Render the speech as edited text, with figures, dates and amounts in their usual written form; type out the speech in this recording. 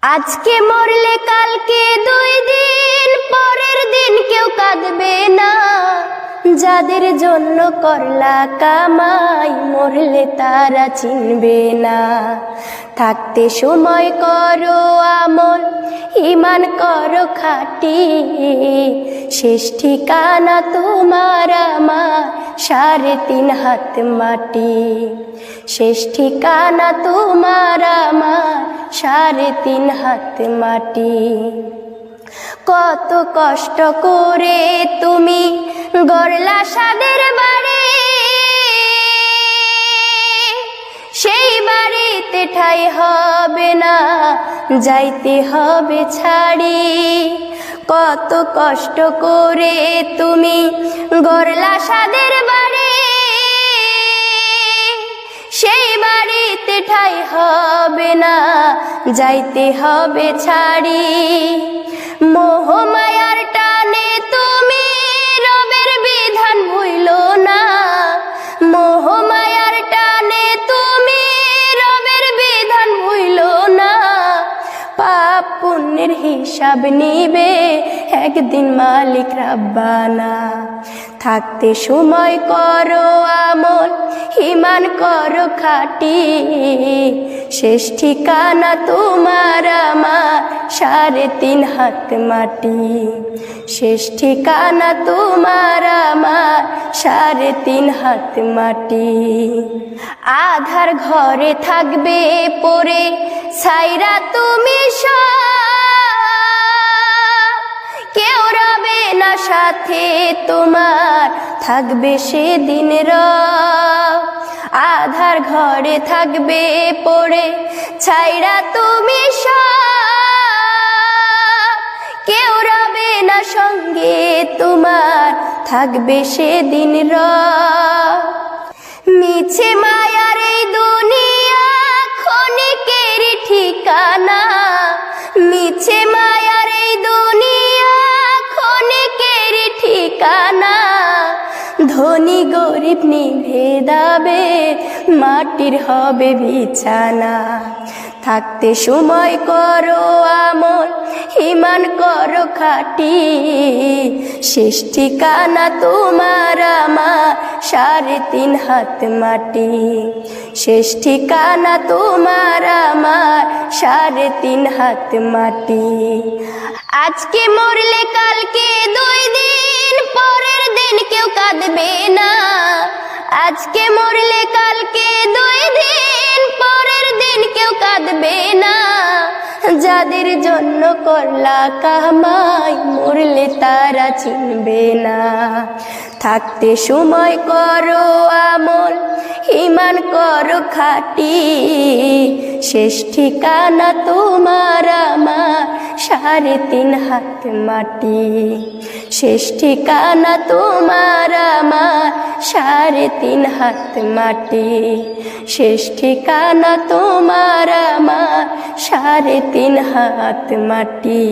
আজকে মরলে কালকে 2 দিন পরের দিন কেউ কাঁদবে না। যাদের জন্য করলা কামাই মরলে তারা চিনবে না। থাকতে সময় করো আমল, ঈমান করো খাঁটি, শেষ ঠিকানা তোমার আমার 3.5 হাত মাটি। শেষ ঠিকানা তোমার আমার 3.5 হাত মাটি। কত কষ্ট করে তুমি গড়লা সাদের বাড়ি, সেই বাড়িতে ঠাঁই হবে না, যাইতে হবে ছাড়ি। কত কষ্ট করে তুমি গড়লা সাদের বাড়ি, সেই বাড়িতে ঠাঁই হবে না, যাইতে হবে ছাড়ি। মোহমায়ার টানে তুমি রবের বিধান ভুইলো না। মোহমায়ার টানে তুমি রবের বিধান ভুইলো না। পাপ পুণ্যের হিসাব নিবে একদিন মালিক রাব্বানা। থাকতে সময় করো আমল, ঈমান করো খাঁটি, শেষ ঠিকানা তোমার আমার 3.5 হাত মাটি। শেষ ঠিকানা তোমার আমার 3.5 হাত মাটি। আধার ঘরে থাকবে পড়ে ছাইরা তুমি কেউ রবে না সাথে তোমার, থাকবে সেদিন রব। আধার ঘরে থাকবে পড়ে ছাইরা তুমি কেউ রবে না সঙ্গে তোমার, থাকবে সেদিন রব। মিছে মায়ার এই দুনিয়া ক্ষণিকের ঠিকানা। মিছে মায়ার এই দুনিয়া ক্ষণিকের ঠিকানা। ধনী গরিব নিভেদাবে মাটির হবে বিছানা। থাকতে সময় করো আমল, ঈমান করো খাঁটি, শেষ ঠিকানা তোমার আমার 3.5 হাত মাটি। শেষ ঠিকানা তোমার আমার 3.5 হাত মাটি। আজকে মরলে কালকে 2 দিন পরের দিন কেউ কাঁদবে না। আজকে মরলে কালকে 2 দিন পরের দিন কেউ কাঁদবে না। যাদের জন্য করলা কামাই মরলে তারা চিনবে না। থাকতে সময় করো আমল, ঈমান করো খাঁটি, শেষ ঠিকানা তোমার আমার 3.5 হাত মাটি। শেষ ঠিকানা তোমার আমার 3.5 হাত মাটি। শেষ ঠিকানা তোমার আমার 3.5 হাত মাটি।